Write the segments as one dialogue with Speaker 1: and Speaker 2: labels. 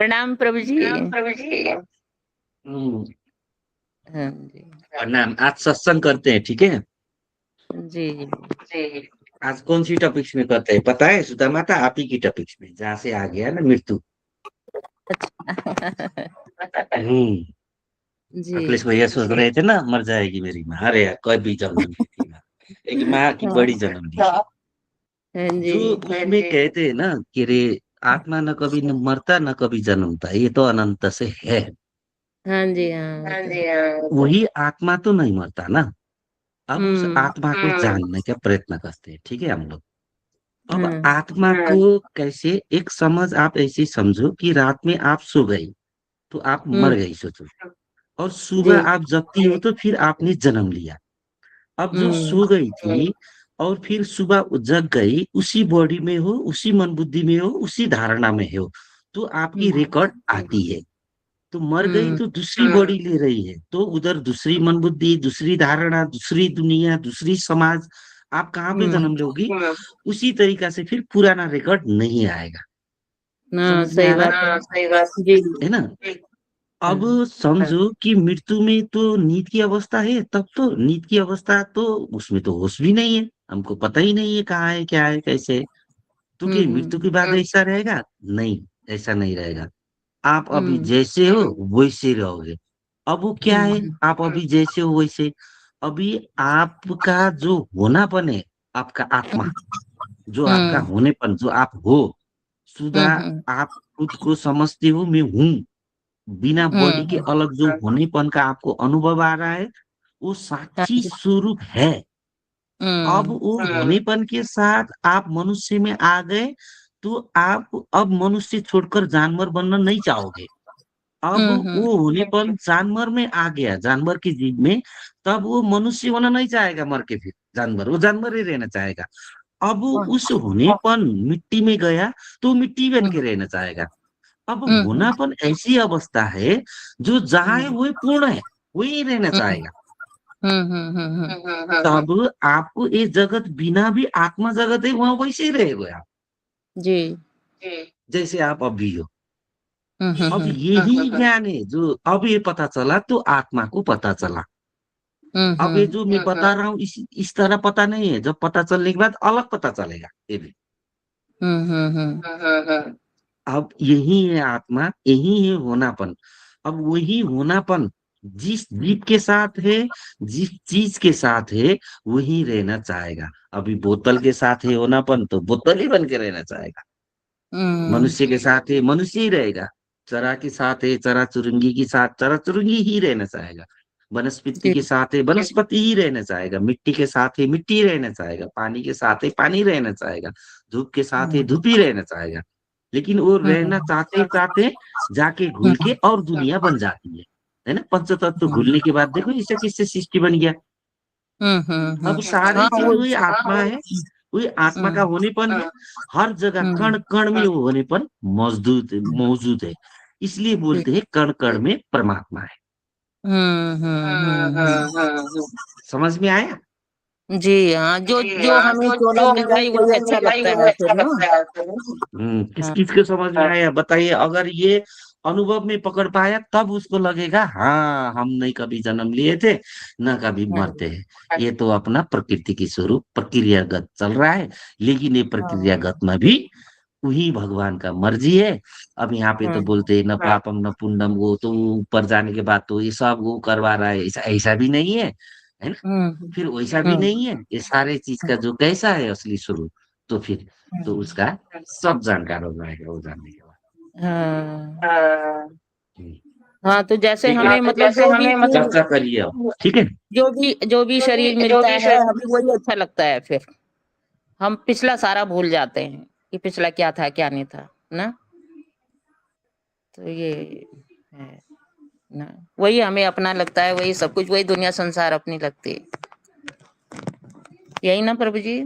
Speaker 1: प्रणाम प्रभु जी।
Speaker 2: हम्म,
Speaker 1: हाँ जी।
Speaker 2: प्रणाम। आज सत्संग करते हैं, ठीक है।
Speaker 1: जी जी।
Speaker 2: जी। आज कौन सी टॉपिक्स में करते हैं पता है सुधा माता? आप ही की टॉपिक्स में, जहाँ से आ गया ना मृत्यु।
Speaker 1: अच्छा।
Speaker 2: हम्म।
Speaker 1: जी।
Speaker 2: अखिलेश भैया सोच रहे थे ना मर जाएगी मेरी माँ। अरे यार, कोई भी जन्म ली थी माँ, एक माँ की
Speaker 1: हाँ
Speaker 2: बड़ी जन्म ली।
Speaker 1: हाँ जी।
Speaker 2: जो उसमें कहते हैं ना कि रे, आत्मा न कभी न मरता न कभी जन्मता, ये तो अनंत से है।
Speaker 1: हाँ जी। हाँ वो
Speaker 2: हाँ
Speaker 1: तो
Speaker 2: जी,
Speaker 1: है।
Speaker 2: हाँ। वही आत्मा तो नहीं मरता ना। अब उस
Speaker 1: हम्म।
Speaker 2: आत्मा को जानने का प्रयत्न करते हैं, ठीक है हम लोग। अब
Speaker 1: हाँ।
Speaker 2: आत्मा को कैसे, एक समझ आप ऐसी समझो कि रात में आप सो गई तो आप मर
Speaker 1: हम्म।
Speaker 2: गई, सोचो। और
Speaker 1: जी।
Speaker 2: सुबह आप जगती हो तो फिर आपने जन्म लिया। अब जो
Speaker 1: हम्म।
Speaker 2: सो गई थी और फिर सुबह जग गई, उसी बॉडी में हो, उसी मन बुद्धि में हो, उसी धारणा में हो, तो आपकी
Speaker 1: हम्म।
Speaker 2: रिकॉर्ड आती है। तो मर गई
Speaker 1: हम्म।
Speaker 2: तो दूसरी बॉडी ले रही है, तो उधर दूसरी मन बुद्धि, दूसरी धारणा, दूसरी दुनिया, दूसरी समाज। आप कहाँ पे
Speaker 1: हम्म।
Speaker 2: जन्म लोगी? उसी तरीका से फिर पुराना रिकॉर्ड नहीं आएगा।
Speaker 1: हाँ
Speaker 2: समझ में
Speaker 1: सही
Speaker 2: आ रहा
Speaker 1: बात
Speaker 2: है?
Speaker 1: है।
Speaker 2: हाँ, सही बात
Speaker 1: जी।
Speaker 2: है ना। अब
Speaker 1: हाँ।
Speaker 2: समझो कि मृत्यु में तो नींद की अवस्था है, तब तो नींद की अवस्था तो उसमें तो होश भी नहीं है, हमको पता ही नहीं है कहाँ है, क्या है, कैसे है। तो क्या मृत्यु
Speaker 1: हम्म।
Speaker 2: के बाद ऐसा रहेगा? नहीं, ऐसा नहीं रहेगा। आप अभी
Speaker 1: हम्म।
Speaker 2: जैसे हो वैसे रहोगे। अब वो क्या है,
Speaker 1: हम्म।
Speaker 2: आप अभी जैसे हो वैसे। अभी आपका जो होनापन है, आपका आत्मा, जो आपका
Speaker 1: हम्म।
Speaker 2: होनेपन, जो आप हो, सुधा,
Speaker 1: हम्म।
Speaker 2: आप खुद को समझते हो मैं हूँ। बिना बॉडी के
Speaker 1: हम्म।
Speaker 2: अलग जो होनेपन का आपको अनुभव आ रहा है, वो
Speaker 1: हाँ
Speaker 2: साक्षी
Speaker 1: जी।
Speaker 2: स्वरूप है। अब
Speaker 1: हम्म।
Speaker 2: वो होनेपन के साथ आप मनुष्य में आ गए, तो आप अब मनुष्य छोड़कर जानवर बनना नहीं चाहोगे। अब
Speaker 1: हम्म।
Speaker 2: वो होनेपन जानवर में आ गया, जानवर की जीव में। तब वो मनुष्य होना नहीं चाहेगा, मर के फिर जानवर, वो जानवर ही रहना चाहेगा। अब वो
Speaker 1: हम्म।
Speaker 2: उस होनेपन मिट्टी में गया तो मिट्टी बन के रहना चाहेगा। अब
Speaker 1: हम्म।
Speaker 2: होनापन ऐसी अवस्था है जो जहाँ है
Speaker 1: हम्म।
Speaker 2: वही पूर्ण है, वही रहना
Speaker 1: हम्म।
Speaker 2: चाहेगा।
Speaker 1: हम्म।
Speaker 2: तब आपको ये जगत बिना भी आत्मा जगत है, वहां वैसे ही रहेगा आप।
Speaker 1: जी।
Speaker 2: जैसे आप अभी हो। अब
Speaker 1: हम्म।
Speaker 2: यही ज्ञान है जो अब ये पता चला, तो आत्मा को पता चला। अब ये
Speaker 1: हम्म।
Speaker 2: जो मैं बता रहा हूँ इस तरह पता नहीं है, जब पता चलने के बाद अलग पता चलेगा ये भी।
Speaker 1: हम्म।
Speaker 2: अब यही है आत्मा, यही है होनापन। अब वही होनापन जिस जीव के साथ है, जिस चीज के साथ है, वही रहना चाहेगा। अभी बोतल के साथ है होनापन, तो बोतल ही बन के रहना चाहेगा।
Speaker 1: हम्म।
Speaker 2: मनुष्य के साथ है, मनुष्य ही रहेगा। चरा के साथ है, चरा चुरुंगी के साथ चरा चुरुंगी ही रहना चाहेगा। वनस्पति
Speaker 1: जी।
Speaker 2: के साथ है, वनस्पति ही रहना चाहेगा। मिट्टी के साथ है, मिट्टी ही रहना चाहेगा। पानी के साथ है, पानी रहना चाहेगा। धूप के साथ है,
Speaker 1: हम्म।
Speaker 2: धूप ही रहना चाहेगा। लेकिन वो रहना
Speaker 1: हम्म।
Speaker 2: चाहते चाहते जाके घुल के और दुनिया बन जाती है ना। पंचतत्व घुलने के बाद देखो इससे किससे सृष्टि बन गया। अब सारी
Speaker 1: हाँ
Speaker 2: चीज
Speaker 1: वो।
Speaker 2: वही आत्मा है, वही आत्मा का
Speaker 1: हम्म।
Speaker 2: होनेपन है। हर जगह
Speaker 1: हम्म।
Speaker 2: कण कण में वो होनेपन मौजूद है। इसलिए
Speaker 1: जी।
Speaker 2: बोलते हैं कण कण में परमात्मा है। समझ में आया?
Speaker 1: जी हाँ, जो
Speaker 2: जी
Speaker 1: जो
Speaker 2: हाँ,
Speaker 1: हमें
Speaker 2: जो
Speaker 1: चोला
Speaker 2: जो
Speaker 1: मिल
Speaker 2: हमें
Speaker 1: जाए वही
Speaker 2: चोला
Speaker 1: अच्छा
Speaker 2: मिल जाए
Speaker 1: लगता
Speaker 2: वो
Speaker 1: है
Speaker 2: अच्छा
Speaker 1: फिर ना।
Speaker 2: लगता है। किस
Speaker 1: हाँ।
Speaker 2: किस को समझ में आया बताइए? अगर ये अनुभव में पकड़ पाया तब उसको लगेगा हाँ, हम नहीं कभी जन्म लिए थे, ना कभी
Speaker 1: हाँ।
Speaker 2: मरते हैं। ये तो अपना प्रकृति की स्वरूप प्रक्रियागत चल रहा है। लेकिन ये
Speaker 1: हाँ।
Speaker 2: प्रक्रियागत में भी वही भगवान का मर्जी है। अब यहाँ पे तो
Speaker 1: हाँ।
Speaker 2: बोलते हैं न पापम न पुण्यम, वो तो ऊपर जाने के बाद तो ये सब वो करवा रहा है, ऐसा ऐसा भी नहीं है ना।
Speaker 1: हम्म।
Speaker 2: फिर वैसा भी
Speaker 1: हम्म।
Speaker 2: नहीं है, ये सारे चीज का जो कैसा है असली स्वरूप, तो फिर तो उसका सब जानकार हो जाएगा वो जानने के बाद।
Speaker 1: हाँ।
Speaker 2: हाँ। हम्म,
Speaker 1: हाँ तो जैसे
Speaker 2: ठीक है। हाँ,
Speaker 1: हमें
Speaker 2: तो
Speaker 1: मतलब
Speaker 2: जैसे हमें मतलब चर्चा करिए अब, ठीक है।
Speaker 1: जो भी शरीर
Speaker 2: जो
Speaker 1: मिलता
Speaker 2: भी
Speaker 1: है
Speaker 2: शरीर।
Speaker 1: हमें वही अच्छा लगता है फिर। हम पिछला सारा भूल जाते हैं कि पिछला क्या था क्या नहीं था ना। तो ये है ना, वही हमें अपना लगता है, वही सब कुछ, वही दुनिया संसार अपनी लगती है। यही ना प्रभु जी।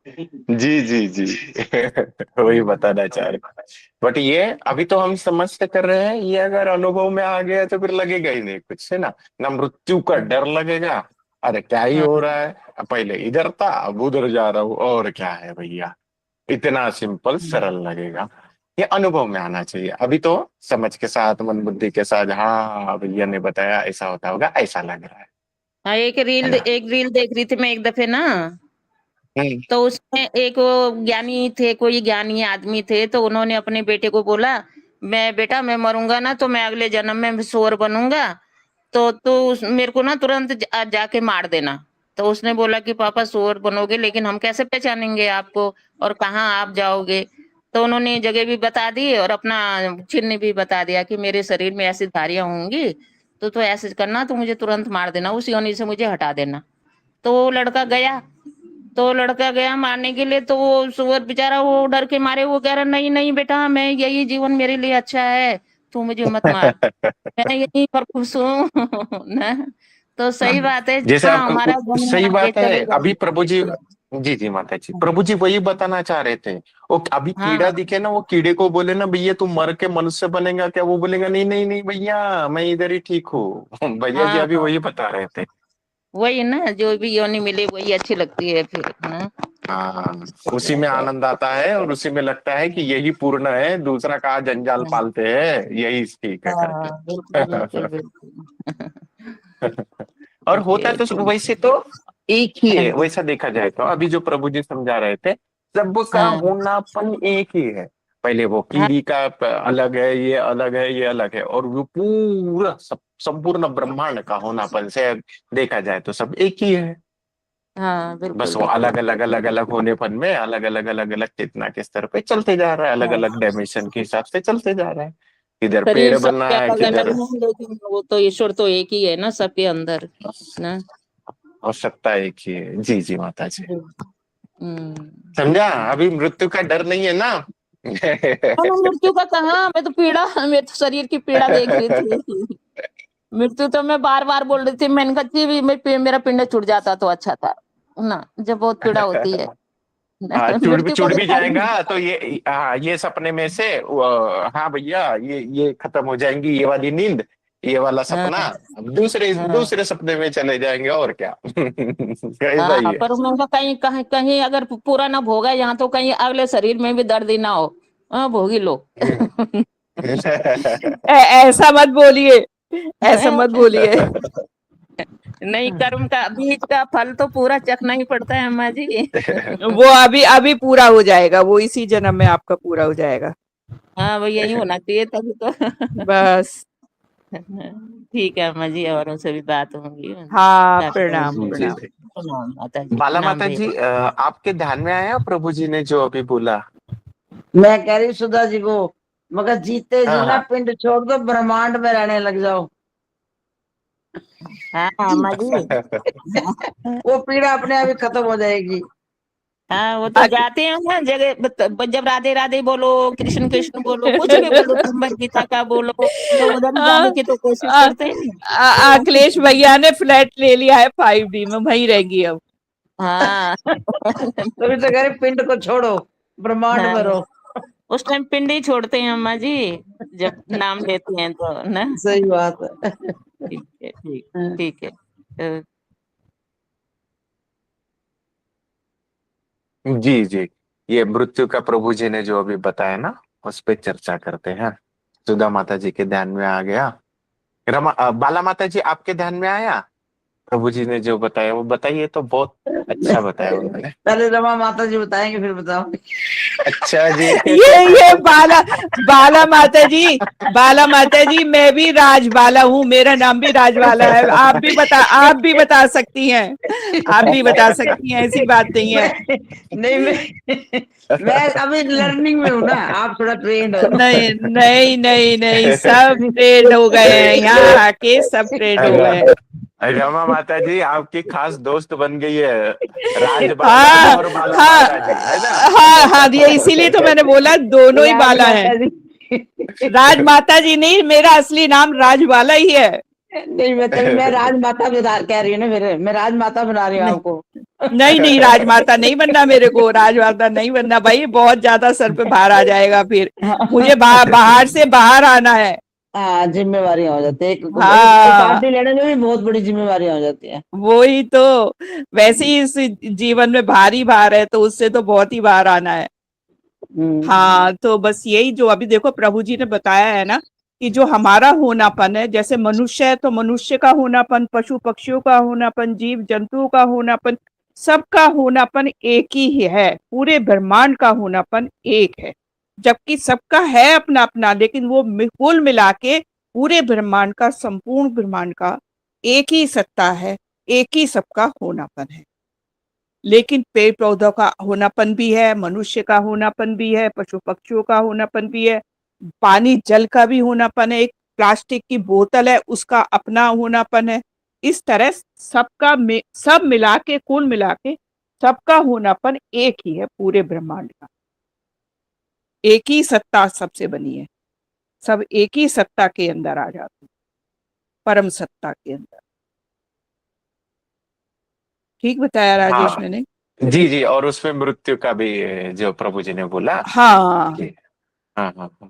Speaker 3: जी जी जी। वही बताना चाह रहे। बट ये अभी तो हम समझ से कर रहे हैं, ये अगर अनुभव में आ गया तो फिर लगेगा ही नहीं कुछ, है ना। ना मृत्यु का डर लगेगा। अरे क्या ही
Speaker 1: हाँ।
Speaker 3: हो रहा है, पहले इधर था अब उधर जा रहा हूँ, और क्या है भैया। इतना सिंपल सरल लगेगा। ये अनुभव में आना चाहिए। अभी तो समझ के साथ, मन बुद्धि के साथ, हाँ भैया ने बताया ऐसा होता होगा, ऐसा लग रहा
Speaker 1: हाँ,
Speaker 3: है ना।
Speaker 1: एक रील देख रही थी मैं एक दफे ना,
Speaker 3: हम्म।
Speaker 1: तो उसमें एक वो ज्ञानी थे, कोई ज्ञानी आदमी थे, तो उन्होंने अपने बेटे को बोला, मैं बेटा मैं मरूंगा ना तो मैं अगले जन्म में सूअर बनूंगा, तो तू मेरे को ना तुरंत जाके मार देना। तो उसने बोला कि पापा सूअर बनोगे लेकिन हम कैसे पहचानेंगे आपको और कहाँ आप जाओगे। तो उन्होंने जगह भी बता दी और अपना चिन्ह भी बता दिया कि मेरे शरीर में ऐसी धारियां होंगी, तो ऐसे करना, तो मुझे तुरंत मार देना, उस योनि से मुझे हटा देना। तो वो लड़का गया, मारने के लिए, तो वो सुअर बेचारा वो डर के मारे वो कह रहा, नहीं नहीं बेटा, मैं यही जीवन मेरे लिए अच्छा है, तू मुझे मत मार, मैं यहीं पर खुश हूँ। ना, तो सही बात है,
Speaker 3: जैसे
Speaker 1: जहाँ हमारा
Speaker 3: अब
Speaker 1: जन्म
Speaker 3: सही
Speaker 1: आगे
Speaker 3: बात है,
Speaker 1: चलेगा।
Speaker 3: अभी प्रभु जी, जी जी माता जी, प्रभु जी वही बताना चाह रहे थे। वो अभी कीड़ा
Speaker 1: हाँ
Speaker 3: दिखे ना, वो कीड़े को बोले ना भैया तू मर के मनुष्य बनेगा क्या, वो बोलेगा नहीं नहीं नहीं भैया मैं इधर ही ठीक हूँ। भैया जी अभी
Speaker 1: हाँ,
Speaker 3: वही बता रहे थे।
Speaker 1: वही ना, जो भी योनि मिले वही अच्छी लगती है फिर ना।
Speaker 3: हाँ, उसी में आनंद आता है और उसी में लगता है कि यही पूर्ण है, दूसरा कहाँ जंजाल पालते हैं, यही ठीक है करके।
Speaker 1: हाँ, बिल्कुल बिल्कुल बिल्कुल।
Speaker 3: और होता
Speaker 1: ये
Speaker 3: तो वैसे तो एक ही है, वैसा देखा जाए तो अभी जो प्रभु जी समझा रहे थे, सबका
Speaker 1: हाँ
Speaker 3: होनापन एक ही है। पहले वो
Speaker 1: हाँ
Speaker 3: कीड़ी का अलग है, ये अलग है, ये अलग है, और वो पूरा संपूर्ण ब्रह्मांड का होनापन से देखा जाए तो सब एक ही है।
Speaker 1: हाँ,
Speaker 3: बस
Speaker 1: बिल्कुल
Speaker 3: वो
Speaker 1: बिल्कुल।
Speaker 3: अलग अलग होनेपन में अलग अलग चेतना के स्तर पे चलते जा रहा है, अलग
Speaker 1: हाँ,
Speaker 3: अलग डायमेंशन के हिसाब से चलते जा रहा है। किधर
Speaker 1: शरीर
Speaker 3: पेड़ बना
Speaker 1: सबके
Speaker 3: है,
Speaker 1: अलग अलग
Speaker 3: किधर
Speaker 1: हैं, लेकिन वो तो ईश्वर तो एक ही है ना सबके अंदर ना।
Speaker 3: और सत्ता एक ही है। जी जी माता जी,
Speaker 1: हम्म।
Speaker 3: समझा। अभी मृत्यु का डर नहीं है ना।
Speaker 1: मैंने मृत्यु का कहा, मैं तो पीड़ा, मैं तो शरीर की पीड़ा देख रही थी। मृत्यु तो मैं बार बार बोल रही थी, मैंने कहा थी भी मेरा पिंड छूट जाता तो अच्छा था ना, जब बहुत पीड़ा होती है।
Speaker 3: हाँ,
Speaker 1: मृत्यु का
Speaker 3: छूट भी
Speaker 1: तो
Speaker 3: जाएगा तो ये, हाँ ये सपने में से हाँ भैया ये खत्म हो जाएंगी ये वाली नींद, ये वाला
Speaker 1: हाँ
Speaker 3: सपना, अब दूसरे
Speaker 1: हाँ
Speaker 3: दूसरे सपने में चले जाएंगे और क्या। ऐसा ही
Speaker 1: हाँ,
Speaker 3: है।
Speaker 1: पर मैं कहा कहीं कहीं कहीं अगर पूरा ना भोगा यहाँ, तो कहीं अगले शरीर में भी दर्द ही ना हो। हाँ, भोगी लो।
Speaker 4: ऐसा मत बोलिए, ऐसा मत बोलिए।
Speaker 1: नहीं, कर्म का बीज का फल तो पूरा चखना ही पड़ता है अम्मा जी।
Speaker 4: वो अभी अभी पूरा हो जाएगा, वो इसी जन्म में आपका पूरा हो जाएगा।
Speaker 1: हाँ, वो यही होना चाहिए तभी तो।
Speaker 4: बस।
Speaker 1: ठीक है अम्मा जी, और उनसे भी बात होंगी।
Speaker 4: हाँ,
Speaker 1: डॉक्टर
Speaker 4: प्रणाम
Speaker 3: जी
Speaker 4: प्रणाम।
Speaker 3: जी।
Speaker 1: प्रणाम माता जी,
Speaker 3: बाला
Speaker 1: प्रणाम
Speaker 3: माता जी,
Speaker 1: भेज।
Speaker 3: आपके ध्यान में आया प्रभु जी ने जो अभी बोला।
Speaker 5: मैं कह रही हूँ सुधा जी को, मगर जीते जी
Speaker 3: हाँ
Speaker 5: ना
Speaker 3: हाँ।
Speaker 5: पिंड छोड़ दो, ब्रह्मांड में रहने लग जाओ।
Speaker 1: हाँ अम्मा जी।
Speaker 5: वो पीड़ा अपने आप ही खत्म हो जाएगी।
Speaker 1: हाँ, वो तो
Speaker 4: अग-
Speaker 1: जाते हैं ना जगह, जब राधे राधे बोलो, कृष्ण कृष्ण बोलो, कुछ भी बोलो, भगवद गीता का बोलो, तो उधर जाने की तो कोशिश
Speaker 4: अ-
Speaker 1: करते हैं।
Speaker 4: अखिलेश भैया ने फ्लैट ले लिया है 5D में, वहीं रहेंगी अब।
Speaker 1: हाँ।
Speaker 5: तभी तो कह रही पिंड को छोड़ो, ब्रह्मांड में
Speaker 1: हाँ,
Speaker 5: रहो।
Speaker 1: उस टाइम पिंड ही छोड़ते हैं अम्मा जी, जब नाम लेते हैं तो ना।
Speaker 5: सही बात है।
Speaker 1: ठीक है, ठीक, ठीक है।
Speaker 3: जी जी, ये मृत्यु का प्रभु जी ने जो अभी बताया ना, उस पे चर्चा करते हैं। सुधा माता जी के ध्यान में आ गया। बाला माता जी आपके ध्यान में आया प्रभु जी ने जो बताया, वो बताइए तो, बहुत अच्छा बताया उन्होंने।
Speaker 5: पहले रमा माता जी बताएंगे फिर बताओ।
Speaker 3: अच्छा जी।
Speaker 4: ये बाला बाला माता जी, बाला माता जी, मैं भी राजबाला हूँ, मेरा नाम भी राजबाला है। आप भी बता सकती हैं, आप भी बता सकती हैं, ऐसी बात नहीं है।
Speaker 5: नहीं मैं अभी लर्निंग में हूँ ना, आप थोड़ा ट्रेंड हो।
Speaker 4: नहीं नहीं नहीं नहीं, सब ट्रेंड हो गए हैं, यहाँ आके सब ट्रेंड हो गए हैं।
Speaker 3: रमा माता जी आपकी खास दोस्त बन गई है, राज बाला
Speaker 4: हाँ
Speaker 3: और बाला
Speaker 4: हाँ
Speaker 3: माता जी, है ना।
Speaker 4: हाँ हाँ, ये इसीलिए तो मैंने बोला दोनों ही
Speaker 5: राज
Speaker 4: बाला हैं।
Speaker 5: माता जी।
Speaker 4: राजमाता जी नहीं, मेरा असली नाम राजबाला ही है।
Speaker 5: नहीं मैं तभी मैं राजमाता बता कह रही हूँ ना, मेरे मैं राजमाता बना रही हूँ
Speaker 4: नहीं
Speaker 5: आपको।
Speaker 4: नहीं नहीं, राजमाता नहीं बनना मेरे को, राजमाता नहीं बनना भाई, बहुत ज्यादा सर पे भार आ जाएगा फिर। मुझे बाहर से बाहर आना है।
Speaker 5: हाँ, जिम्मेवारी हो जाती है, एक
Speaker 4: हाँ,
Speaker 5: पार्टी लेने में भी बहुत बड़ी जिम्मेवारी हो जाती है।
Speaker 4: वही तो। वैसे ही इस जीवन में भारी भार है, तो उससे तो बहुत ही बाहर आना है। हाँ, तो बस यही जो अभी देखो प्रभु जी ने बताया है ना कि जो हमारा होनापन है, जैसे मनुष्य है तो मनुष्य का होनापन, पशु पक्षियों का होनापन, जीव जंतुओं का होनापन, सबका होनापन एक ही है, पूरे ब्रह्मांड का होनापन एक है, जबकि सबका है अपना अपना, लेकिन वो कुल मिला के पूरे ब्रह्मांड का, संपूर्ण ब्रह्मांड का एक ही सत्ता है, एक ही सबका होनापन है। लेकिन पेड़ पौधों का होनापन भी है, मनुष्य का होनापन भी है, पशु पक्षियों का होनापन भी है, पानी जल का भी होनापन है, एक प्लास्टिक की बोतल है उसका अपना होनापन है। इस तरह सब मिला के, कुल मिला के सबका होनापन एक ही है पूरे ब्रह्मांड का। एक ही सत्ता सबसे बनी है, सब एक ही सत्ता के अंदर आ जाते हैं, परम सत्ता के अंदर। ठीक बताया राजेश
Speaker 3: हाँ
Speaker 4: मैंने?
Speaker 3: जी जी, और उसमें मृत्यु का भी जो प्रभु जी ने बोला
Speaker 4: हाँ,
Speaker 3: कि हाँ हाँ हाँ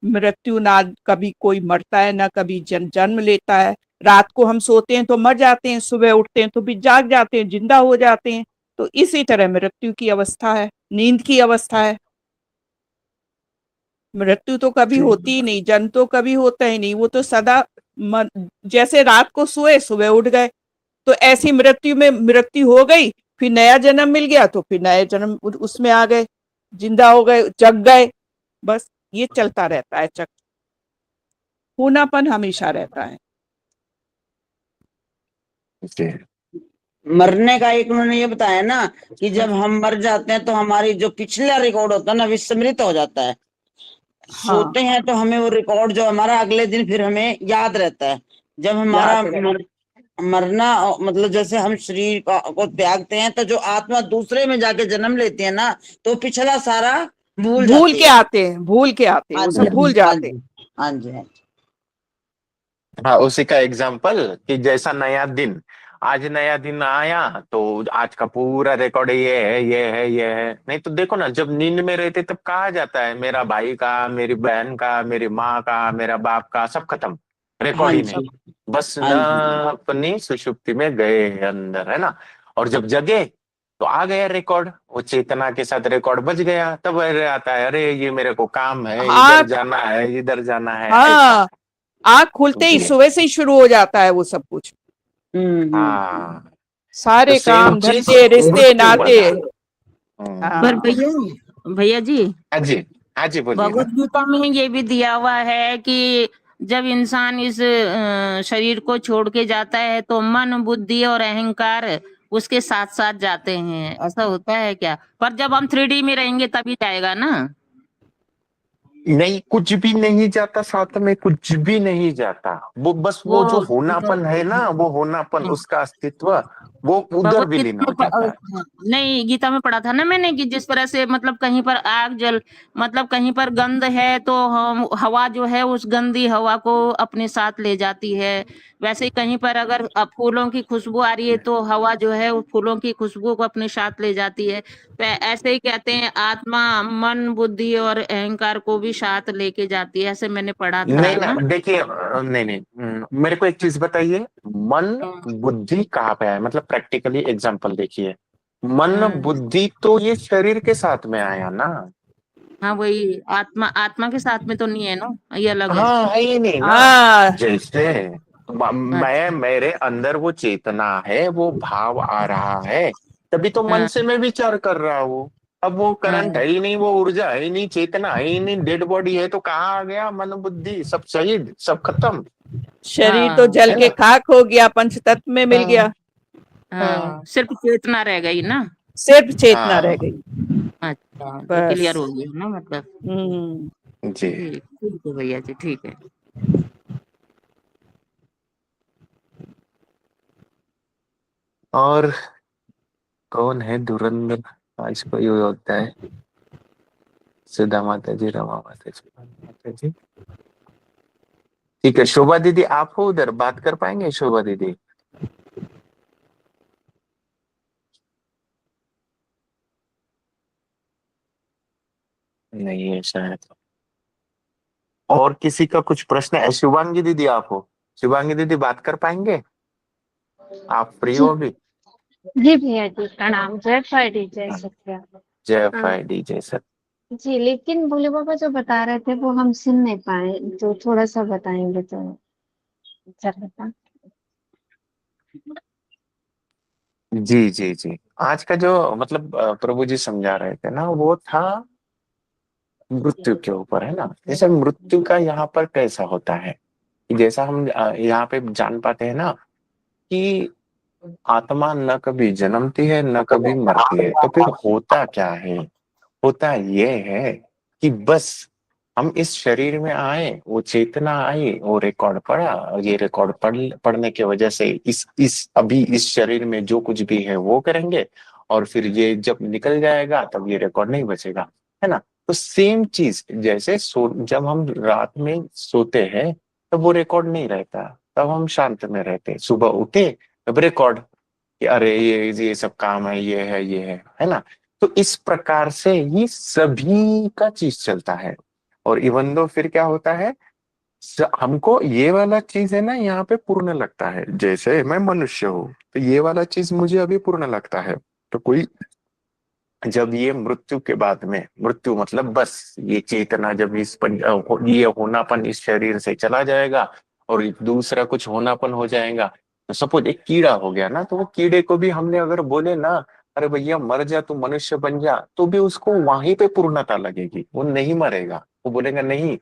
Speaker 4: मृत्यु ना कभी कोई मरता है, ना कभी जन्म लेता है। रात को हम सोते हैं तो मर जाते हैं, सुबह उठते हैं तो भी जाग जाते हैं, जिंदा हो जाते हैं। तो इसी तरह मृत्यु की अवस्था है, नींद की अवस्था है। मृत्यु तो कभी
Speaker 3: जी
Speaker 4: होती ही नहीं, जन्म तो कभी होता ही नहीं, वो तो सदा जैसे रात को सोए सुबह उठ गए, तो ऐसी मृत्यु में मृत्यु हो गई, फिर नया जन्म मिल गया तो फिर नए जन्म उसमें आ गए, जिंदा हो गए, जग गए। बस ये चलता रहता है चक्र, होनापन हमेशा रहता है।
Speaker 3: जी
Speaker 5: मरने का एक उन्होंने ये बताया ना कि जब हम मर जाते हैं तो हमारी जो पिछला रिकॉर्ड होता है ना विस्मृत हो जाता है।
Speaker 4: हाँ,
Speaker 5: सोते हैं तो हमें वो रिकॉर्ड जो हमारा अगले दिन फिर हमें याद रहता है। जब हमारा
Speaker 4: याद रहे।
Speaker 5: मरना मतलब जैसे हम शरीर को त्यागते हैं तो जो आत्मा दूसरे में जाके जन्म लेती है ना, तो पिछला सारा भूल
Speaker 4: भूल
Speaker 5: जाती
Speaker 4: के
Speaker 5: है।
Speaker 4: आते हैं, भूल के आते हैं,
Speaker 5: हाँ
Speaker 4: वो
Speaker 5: जी,
Speaker 4: सब भूल
Speaker 5: हाँ
Speaker 4: जाते हैं।
Speaker 5: जी, हाँ जी, हाँ जी।
Speaker 3: हाँ, उसी का एग्जाम्पल कि जैसा नया दिन, आज नया दिन आया तो आज का पूरा रिकॉर्ड ये है ये है ये है। नहीं तो देखो ना, जब नींद में रहते तब कहा जाता है मेरा भाई का, मेरी बहन का, मेरी माँ का, मेरा बाप का, सब खत्म,
Speaker 5: हाँ
Speaker 3: रिकॉर्ड ही नहीं।
Speaker 5: जी,
Speaker 3: बस
Speaker 5: हाँ
Speaker 3: न
Speaker 5: जी,
Speaker 3: अपनी सुषुप्ति में गए अंदर, है ना। और जब जगे तो आ गया रिकॉर्ड, वो चेतना के साथ रिकॉर्ड बज गया, तब अरे आता है, अरे ये मेरे को काम है, इधर
Speaker 4: आँख,
Speaker 3: जाना है, इधर जाना है, ऐसा।
Speaker 4: हाँ, आँख खुलते ही
Speaker 3: जी
Speaker 4: सुबह से ही शुरू हो जाता है वो सब कुछ,
Speaker 3: हाँ, तो
Speaker 4: सारे
Speaker 3: सेम
Speaker 4: काम
Speaker 3: चीज
Speaker 4: धंधे रिश्ते
Speaker 3: मृत्यु
Speaker 4: नाते।
Speaker 3: बना।
Speaker 1: पर
Speaker 4: हाँ,
Speaker 1: भैया, भैया जी,
Speaker 3: हाँ जी, हाँ जी, बोलिए
Speaker 1: भगवत
Speaker 3: ना।
Speaker 1: गीता में ये भी दिया हुआ है कि जब इंसान इस शरीर को छोड़ के जाता है तो मन, बुद्धि और अहंकार उसके साथ साथ जाते हैं, ऐसा होता है क्या? पर जब हम 3D में रहेंगे तभी जाएगा ना।
Speaker 3: नहीं, कुछ भी नहीं जाता साथ में, कुछ भी नहीं जाता। वो बस
Speaker 1: वो
Speaker 3: वो जो होनापन है ना, वो होनापन, उसका अस्तित्व, वो उधर
Speaker 1: भगवत
Speaker 3: विलीन
Speaker 1: गीता
Speaker 3: हो
Speaker 1: में
Speaker 3: जाता है।
Speaker 1: हाँ, नहीं, गीता में पढ़ा था ना मैंने कि जिस तरह से मतलब कहीं पर आग जल, मतलब कहीं पर गंध है तो हम हवा जो है उस गंदी हवा को अपने साथ ले जाती है। वैसे ही कहीं पर अगर फूलों की खुशबू आ रही है तो हवा जो है उस फूलों की खुशबू को अपने साथ ले जाती है। तो ऐसे ही कहते हैं आत्मा मन बुद्धि और अहंकार को भी साथ लेके जाती है, ऐसे मैंने पढ़ा था
Speaker 3: नहीं ना,
Speaker 1: ना।
Speaker 3: देखिए नहीं नहीं, मेरे को एक चीज बताइए, मन बुद्धि कहाँ पे है, मतलब प्रैक्टिकली एग्जांपल देखिए। मन
Speaker 1: हाँ
Speaker 3: बुद्धि तो ये शरीर के साथ में आया ना।
Speaker 1: हाँ, वही आत्मा, आत्मा के साथ में तो नहीं है ना, ये अलग है।
Speaker 3: हाँ, है ही नहीं ना।
Speaker 4: हाँ,
Speaker 3: जैसे मैं,
Speaker 1: अच्छा
Speaker 3: मेरे अंदर वो चेतना है, वो भाव आ रहा है, तभी तो मन
Speaker 1: हाँ
Speaker 3: से मैं विचार कर रहा हूँ। अब वो करंट
Speaker 1: हाँ
Speaker 3: है ही नहीं, वो ऊर्जा है ही नहीं, चेतना है ही नहीं, डेड बॉडी है, तो कहाँ आ गया मन बुद्धि, सब शहीद, सब खत्म,
Speaker 4: शरीर तो
Speaker 1: हाँ
Speaker 4: जल
Speaker 3: है
Speaker 4: के
Speaker 3: ना।
Speaker 4: खाक हो गया, पंच तत्व में मिल
Speaker 3: हाँ
Speaker 4: गया,
Speaker 3: हाँ
Speaker 1: हाँ, सिर्फ चेतना रह गई ना।
Speaker 4: सिर्फ चेतना रह
Speaker 3: हाँ
Speaker 4: गई।
Speaker 1: अच्छा, तो क्लियर
Speaker 4: बस।
Speaker 1: हो गया ना मतलब।
Speaker 4: हम्म।
Speaker 3: जी।
Speaker 1: ठीक ठीक है भैया जी, ठीक है।
Speaker 3: और कौन है धुरंधर, आज कोई होता है। सुधा माता जी, रमा माता जी, माता जी। ठीक है, शोभा दीदी आप हो उधर, बात कर पाएंगे शोभा दीदी? नहीं है शायद। और किसी का कुछ प्रश्न है? शिवांगी दीदी आप हो, शिवांगी दीदी बात कर पाएंगे? आप फ्री
Speaker 6: जी
Speaker 3: हो अभी?
Speaker 6: जी भैया जी प्रणाम। जय फाइडी जय
Speaker 3: हाँ,
Speaker 6: सत्या।
Speaker 3: जय
Speaker 6: हाँ,
Speaker 3: फाई डी जय सत।
Speaker 6: जी, लेकिन भोले बाबा जो बता रहे थे वो हम सुन नहीं पाए, जो थोड़ा सा बताएंगे तो अच्छा रहता।
Speaker 3: जी जी जी। आज का जो मतलब प्रभु जी समझा रहे थे ना, वो था मृत्यु के ऊपर, है ना। जैसे मृत्यु का यहाँ पर कैसा होता है, जैसा हम यहाँ पे जान पाते हैं ना कि आत्मा न कभी जन्मती है न कभी मरती है, तो फिर होता क्या है। होता ये है कि बस हम इस शरीर में आए, वो चेतना आई, वो रिकॉर्ड पढ़ा, और ये रिकॉर्ड पढ़ने की वजह से इस अभी इस शरीर में जो कुछ भी है वो करेंगे, और फिर ये जब निकल जाएगा तब ये रिकॉर्ड नहीं बचेगा, है ना। तो सेम चीज जैसे जब हम रात में सोते हैं तब वो रिकॉर्ड नहीं रहता, तब हम शांत में रहते, सुबह उठे तब रिकॉर्ड कि अरे ये सब काम है, ये है ना। तो इस प्रकार से ही सभी का चीज चलता है। और इवन दो फिर क्या होता है, हमको ये वाला चीज है ना यहाँ पे पूर्ण लगता है, जैसे मैं मनुष्य हूँ तो ये वाला चीज मुझे अभी पूर्ण लगता है। तो कोई जब ये मृत्यु के बाद में, मृत्यु मतलब बस ये चेतना जब ये होनापन इस शरीर से चला जाएगा और एक दूसरा कुछ होनापन हो जाएगा। तो सपोज एक कीड़ा हो गया ना, तो वो कीड़े को भी हमने अगर बोले ना अरे भैया मर जा तू मनुष्य बन जा, तो भी उसको वहीं पे पूर्णता लगेगी, वो नहीं मरेगा, वो बोलेगा नहीं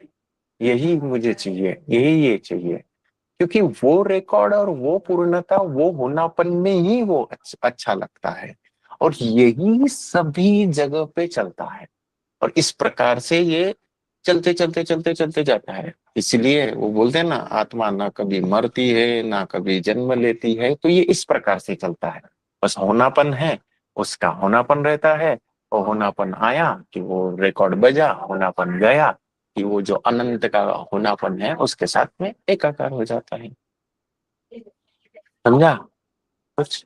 Speaker 3: यही मुझे चाहिए, यही ये चाहिए। क्योंकि वो रिकॉर्ड और वो पूर्णता वो होनापन में ही वो अच्छा लगता है। और यही सभी जगह पे चलता है, और इस प्रकार से ये चलते चलते चलते चलते जाता है। इसलिए वो बोलते हैं ना आत्मा ना कभी मरती है ना कभी जन्म लेती है, तो ये इस प्रकार से चलता है। बस होनापन है, उसका होनापन रहता है, और होनापन आया कि वो रिकॉर्ड बजा, होनापन गया कि वो जो अनंत का होनापन है उसके साथ में एकाकार हो जाता है। समझा कुछ?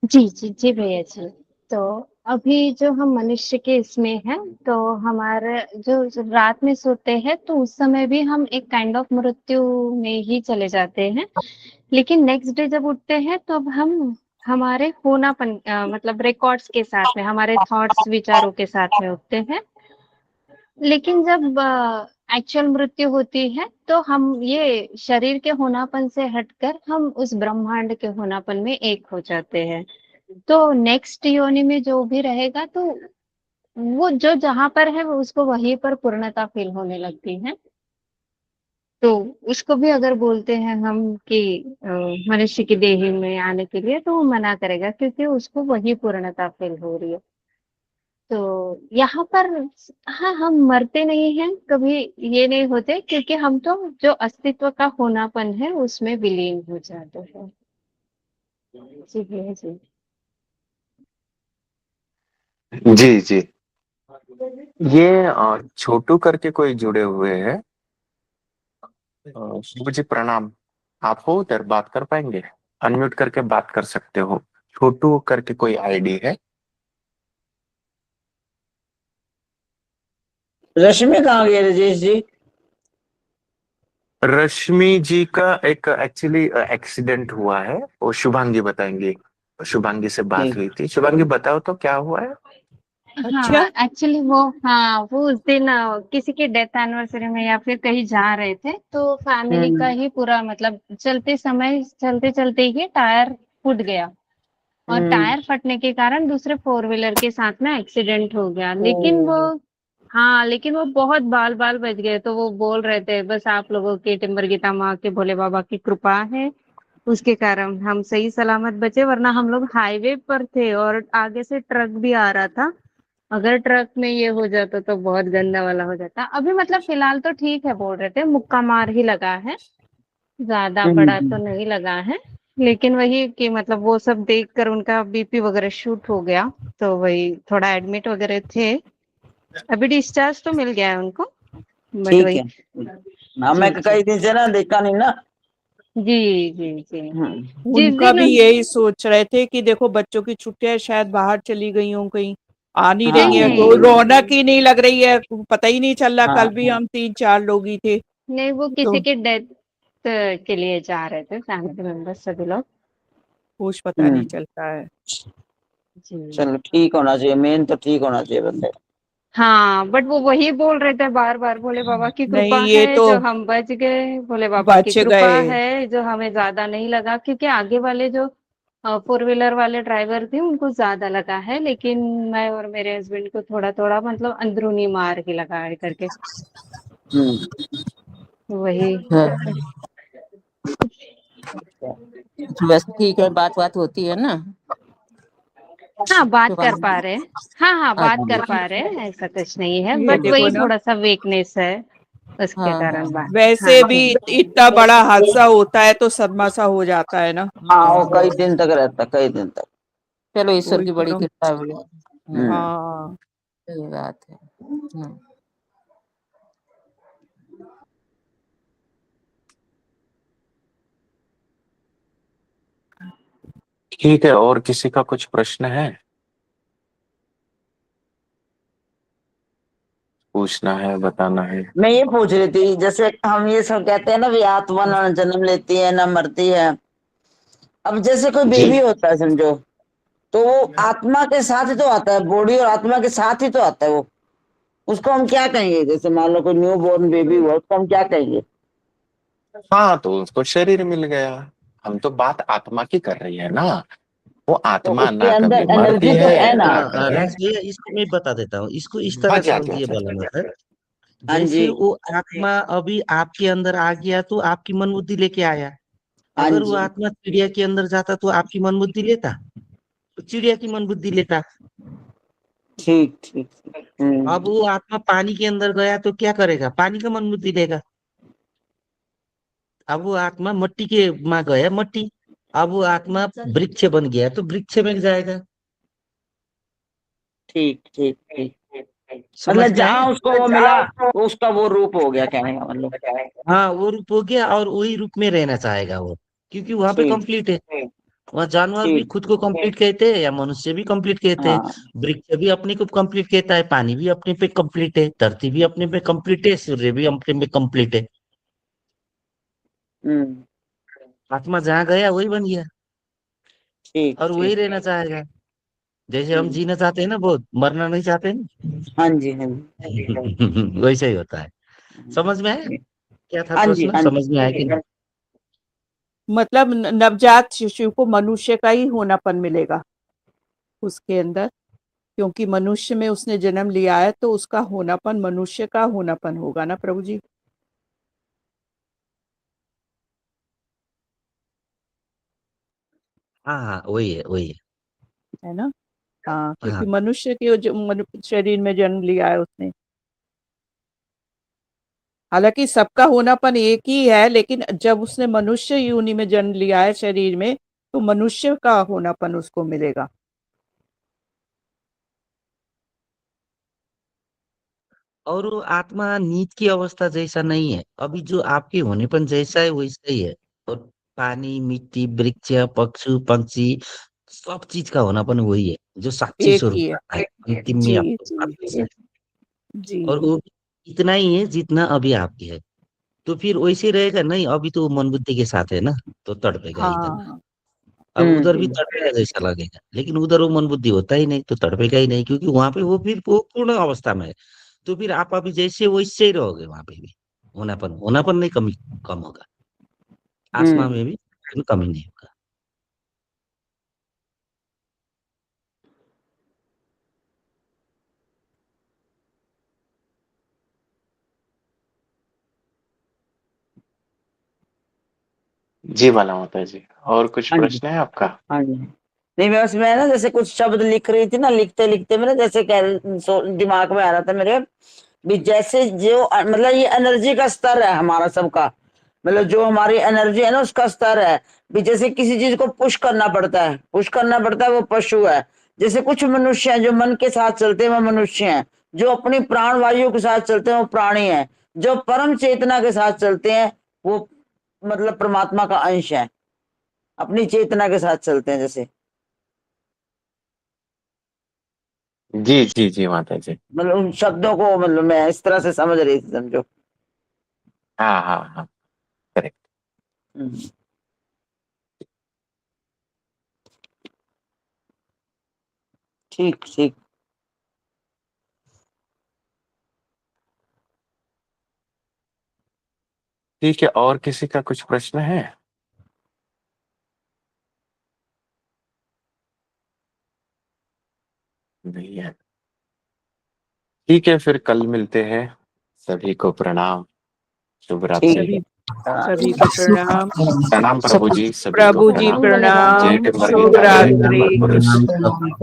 Speaker 6: जी, जी, जी भैया जी। तो अभी जो हम मनुष्य के इसमें हैं, तो हमारा जो रात में सोते हैं, तो उस समय भी हम एक काइंड ऑफ मृत्यु में ही चले जाते हैं। लेकिन नेक्स्ट डे जब उठते हैं, तो अब हम हमारे होनापन मतलब रिकॉर्ड्स के साथ में, हमारे थॉट्स, विचारों के साथ में उठते हैं। लेकिन जब एक्चुअल मृत्यु होती है, तो हम ये शरीर के होनापन से हटकर हम उस ब्रह्मांड के होनापन में एक हो जाते हैं। तो नेक्स्ट योनि में जो भी रहेगा, तो वो जो जहाँ पर है वो उसको वहीं पर पूर्णता फील होने लगती है। तो उसको भी अगर बोलते हैं हम कि मनुष्य की देह में आने के लिए, तो वो मना करेगा क्योंकि उसको वही पूर्णता फील हो रही है। तो यहाँ पर हाँ, हम मरते नहीं हैं, कभी ये नहीं होते, क्योंकि हम तो जो अस्तित्व का होनापन है उसमें विलीन हो जाते हैं। जी भैया जी।
Speaker 3: जी जी। ये छोटू करके कोई जुड़े हुए हैं। शुभ जी प्रणाम। आप हो उधर, बात कर पाएंगे? अनम्यूट करके बात कर सकते हो। छोटू करके कोई आईडी है।
Speaker 5: रश्मि कहाँ गए राजेश जी?
Speaker 3: रश्मि जी का एक एक्चुअली एक्सीडेंट हुआ है, वो शुभांगी बताएंगे। शुभांगी से बात
Speaker 5: ठीक।
Speaker 3: हुई थी, शुभांगी बताओ तो क्या हुआ है।
Speaker 4: अच्छा।
Speaker 6: हाँ, एक्चुअली वो उस दिन किसी की डेथ एनिवर्सरी में या फिर कहीं जा रहे थे, तो फैमिली का ही पूरा मतलब चलते चलते ही टायर फूट गया, और
Speaker 5: हम्म।
Speaker 6: टायर फटने के कारण दूसरे फोर व्हीलर के साथ में एक्सीडेंट हो गया।
Speaker 5: ओ।
Speaker 6: लेकिन वो बहुत बाल बाल बच गए। तो वो बोल रहे थे बस आप लोगों की टिम्बर गीता माँ के भोले बाबा की कृपा है, उसके कारण हम सही सलामत बचे, वरना हम लोग हाईवे पर थे और आगे से ट्रक भी आ रहा था। अगर ट्रक में ये हो जाता तो बहुत गंदा वाला हो जाता। अभी मतलब फिलहाल तो ठीक है, बोल रहे थे मुक्का मार ही लगा है, ज्यादा बड़ा तो
Speaker 5: हम्म।
Speaker 6: नहीं लगा है। लेकिन वही कि मतलब वो सब देखकर उनका बीपी वगैरह शूट हो गया, तो वही थोड़ा एडमिट वगैरह थे। अभी डिस्चार्ज तो मिल गया है उनको, बट
Speaker 5: ठीक
Speaker 6: वही।
Speaker 5: है। हाँ, मैं
Speaker 6: जी जी
Speaker 5: कई दिन से ना देखा नहीं ना।
Speaker 6: जी जी जी। जिस
Speaker 4: उनका
Speaker 6: दिन
Speaker 4: भी यही सोच रहे थे कि देखो बच्चों की छुट्टियां शायद बाहर चली गई हों, कहीं आ नहीं रही
Speaker 6: नहीं
Speaker 4: है,
Speaker 5: हाँ।
Speaker 4: तो रौनक ही नहीं लग रही है, पता ही नहीं चल रहा।
Speaker 5: हाँ
Speaker 4: कल भी हम 3-4 लोग ही थे।
Speaker 6: नहीं, वो
Speaker 4: तो
Speaker 6: किसी के डेथ के लिए जा रहे थे, फैमिली मेंबर्स सभी लोग।
Speaker 4: कुछ पता नहीं
Speaker 5: हम्म।
Speaker 4: चलता है।
Speaker 6: जी
Speaker 5: चलो ठीक होना चाहिए, मेन तो ठीक होना चाहिए बंदे।
Speaker 6: हाँ, बट वो वही बोल रहे थे बार बार, भोले बाबा की
Speaker 4: नहीं
Speaker 6: कृपा
Speaker 4: ये
Speaker 6: है
Speaker 4: तो
Speaker 6: जो हम बच गए, भोले बाबा की
Speaker 4: बच
Speaker 6: कृपा
Speaker 4: गए।
Speaker 6: है जो हमें ज्यादा नहीं लगा, क्योंकि आगे वाले जो फोर व्हीलर वाले ड्राइवर थे उनको ज्यादा लगा है, लेकिन मैं और मेरे हस्बैंड को थोड़ा थोड़ा मतलब अंदरूनी मार के लगा है करके वही।
Speaker 1: हाँ, बस ठीक है, बात बात होती है ना।
Speaker 6: हाँ, बात
Speaker 1: तो
Speaker 6: कर
Speaker 1: बात-
Speaker 6: पा रहे हैं। हाँ हाँ, बात कर
Speaker 1: अच्छा,
Speaker 6: पा रहे हैं, ऐसा कुछ नहीं है,
Speaker 4: ये
Speaker 6: बट
Speaker 4: देखो
Speaker 6: वही
Speaker 4: ना,
Speaker 6: थोड़ा सा वीकनेस है उसके
Speaker 1: हाँ हाँ
Speaker 6: कारण बात। हाँ
Speaker 4: वैसे भी
Speaker 6: जी।
Speaker 4: इतना बड़ा हादसा होता है तो सदमा सा हो जाता है ना।
Speaker 5: हाँ, वो कई दिन तक रहता, कई दिन तक।
Speaker 1: चलो, ईश्वर
Speaker 4: वही
Speaker 1: की
Speaker 4: तो
Speaker 1: बड़ी
Speaker 4: ना।
Speaker 1: कृपा हुई है।
Speaker 4: हाँ
Speaker 1: सही बात है।
Speaker 3: ठीक है, और किसी का कुछ प्रश्न है, पूछना है, बताना है?
Speaker 5: मैं ये पूछ रही थी, जैसे हम ये सब कहते हैं ना, भी आत्मा ना जन्म लेती है ना मरती है। अब जैसे कोई
Speaker 3: जी।
Speaker 5: बेबी होता है समझो, तो वो आत्मा के साथ ही तो आता है, बॉडी और आत्मा के साथ ही तो आता है वो। उसको हम क्या कहेंगे? जैसे मान लो कोई न्यू बोर्न बेबी हुआ, उसको हम क्या कहेंगे?
Speaker 3: हाँ, तो उसको शरीर मिल गया। हम तो बात आत्मा की कर रही है ना। वो
Speaker 5: तो
Speaker 3: आत्मा
Speaker 5: उसके
Speaker 3: ना कभी
Speaker 5: अंदर
Speaker 3: मरती
Speaker 5: एनर्जी तो है
Speaker 3: है
Speaker 5: ना?
Speaker 3: ना कभी।
Speaker 2: राज भैया, इसको मैं बता देता हूँ, इसको इस
Speaker 3: हाँ
Speaker 2: तरह
Speaker 3: जी, हाँ जी, हाँ
Speaker 2: समझिए
Speaker 3: जी।
Speaker 2: वाला मतलब,
Speaker 5: हाँ
Speaker 2: जैसे
Speaker 5: जी।
Speaker 2: वो आत्मा अभी आपके अंदर आ गया तो आपकी मन बुद्धि लेके आया।
Speaker 5: हाँ
Speaker 2: अगर वो
Speaker 5: जी।
Speaker 2: आत्मा चिड़िया के अंदर जाता तो आपकी मन बुद्धि लेता, तो चिड़िया की मन बुद्धि लेता।
Speaker 5: ठीक ठीक ठीक।
Speaker 2: अब वो आत्मा पानी के अंदर गया तो क्या करेगा? पानी का मन बुद्धि लेगा। अब वो आत्मा मट्टी के में गया, मट्टी। अब वो आत्मा वृक्ष बन गया तो वृक्ष में जाएगा।
Speaker 5: ठीक ठीक ठीक।
Speaker 2: समझ
Speaker 5: मतलब
Speaker 2: में आया?
Speaker 5: जहाँ उसको वो मिला, वो उसका वो रूप हो गया, कहने का मतलब।
Speaker 2: हाँ, वो रूप हो गया और वही रूप में रहना चाहेगा वो, क्योंकि वहां पे
Speaker 5: ठीक
Speaker 2: कंप्लीट है। वहाँ जानवर भी
Speaker 5: ठीक।
Speaker 2: खुद को कंप्लीट कहते हैं या मनुष्य भी कंप्लीट कहते हैं।
Speaker 5: हाँ।
Speaker 2: वृक्ष भी अपने को कंप्लीट कहता है, पानी भी अपने पे कंप्लीट है, धरती भी अपने पे कंप्लीट है, सूर्य भी अपने पे कंप्लीट है।
Speaker 5: हम्म।
Speaker 2: आत्मा जहाँ गया वही बन गया
Speaker 5: ठीक
Speaker 2: और वही
Speaker 5: ठीक।
Speaker 2: रहना चाहेगा। जैसे हम
Speaker 5: हम्म।
Speaker 2: जीना चाहते हैं ना, बहुत मरना नहीं चाहते ना।
Speaker 5: हाँ जी हाँ
Speaker 2: वैसा ही होता है। समझ में आया?
Speaker 5: जी।
Speaker 2: क्या था
Speaker 5: हाँ जी
Speaker 2: प्रश्न,
Speaker 5: हाँ जी।
Speaker 2: समझ में आया कि नहीं?
Speaker 4: मतलब नवजात शिशु को मनुष्य का ही होनापन मिलेगा उसके अंदर, क्योंकि मनुष्य में उसने जन्म लिया है तो उसका होनापन मनुष्य का होनापन होगा ना प्रभु जी,
Speaker 2: हाँ हाँ, वही है, वही है।
Speaker 4: है ना। हाँ,
Speaker 2: हाँ,
Speaker 4: क्योंकि मनुष्य के शरीर में जन्म लिया है उसने। हालांकि सबका होनापन एक ही है, लेकिन जब उसने मनुष्य योनि में जन्म लिया है शरीर में, तो मनुष्य का होनापन उसको मिलेगा।
Speaker 2: और वो आत्मा नीच की अवस्था जैसा नहीं है, अभी जो आपके होनेपन जैसा है वैसा ही है। और पानी, मिट्टी, वृक्ष, पक्षी, पंछी, सब चीज का होनापन वही है, जो साक्षी
Speaker 4: एक
Speaker 2: स्वरूप
Speaker 4: ही है।
Speaker 2: का है अंतिम में
Speaker 4: जी
Speaker 2: आपको
Speaker 4: जी
Speaker 2: आपके।
Speaker 4: जी।
Speaker 2: और वो इतना ही है जितना अभी आपकी है। तो फिर वैसे रहेगा नहीं, अभी तो मन बुद्धि के साथ है ना, तो तड़पेगा ही इतना।
Speaker 4: हाँ।
Speaker 2: अब उधर भी
Speaker 5: हम्म।
Speaker 2: तड़पेगा जैसा लगेगा, लेकिन उधर वो मन बुद्धि होता ही नहीं तो तड़पेगा ही नहीं, क्योंकि वहां पे वो फिर वो पूर्ण अवस्था में है। तो फिर आप अभी जैसे वैसे ही रहोगे वहां पे भी। होनापन होनापन नहीं कमी कम होगा, आसमा
Speaker 5: हम्म।
Speaker 2: में भी कमी नहीं होगा।
Speaker 3: जी बाला माता जी, और कुछ
Speaker 5: हाँ जी
Speaker 3: प्रश्न है आपका?
Speaker 5: हाँ जी। नहीं, मैं ना जैसे कुछ शब्द लिख रही थी ना, लिखते लिखते मेरे जैसे दिमाग में आ रहा था मेरे, भी जैसे जो मतलब ये एनर्जी का स्तर है हमारा सबका, मतलब जो हमारी एनर्जी है ना उसका स्तर है। भी जैसे किसी चीज को पुश करना पड़ता है, पुश करना पड़ता है, वो पशु है। जैसे कुछ मनुष्य हैं जो मन के साथ चलते हैं, वो मनुष्य हैं। जो अपनी प्राण वायु के साथ चलते हैं, वो प्राणी हैं। जो परम चेतना के साथ चलते हैं, वो मतलब परमात्मा का अंश है, अपनी चेतना के साथ चलते हैं जैसे।
Speaker 3: जी जी जी माता जी।
Speaker 5: मतलब उन शब्दों को मतलब मैं इस तरह से समझ रही थी समझो।
Speaker 3: हाँ हाँ हाँ, करेक्ट।
Speaker 5: हम्म। ठीक ठीक।
Speaker 3: ठीक है, और किसी का कुछ प्रश्न है? नहीं है। ठीक है, फिर कल मिलते हैं। सभी को प्रणाम। शुभ रात्रि।
Speaker 4: सभी सभी को प्रणाम।
Speaker 3: प्रणाम प्रभु जी, सभी को
Speaker 4: प्रभु जी
Speaker 3: प्रणाम। जय
Speaker 4: प्रणाम,
Speaker 3: टिम्बर
Speaker 4: शुभ
Speaker 3: गीता, जय
Speaker 4: रात्रि।
Speaker 3: टिम्बर पुरुष।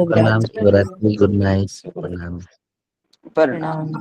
Speaker 2: प्रणाम, शिवरात्रि, गुड नाइट, प्रणाम।
Speaker 5: प्रणाम।
Speaker 1: प्रणाम।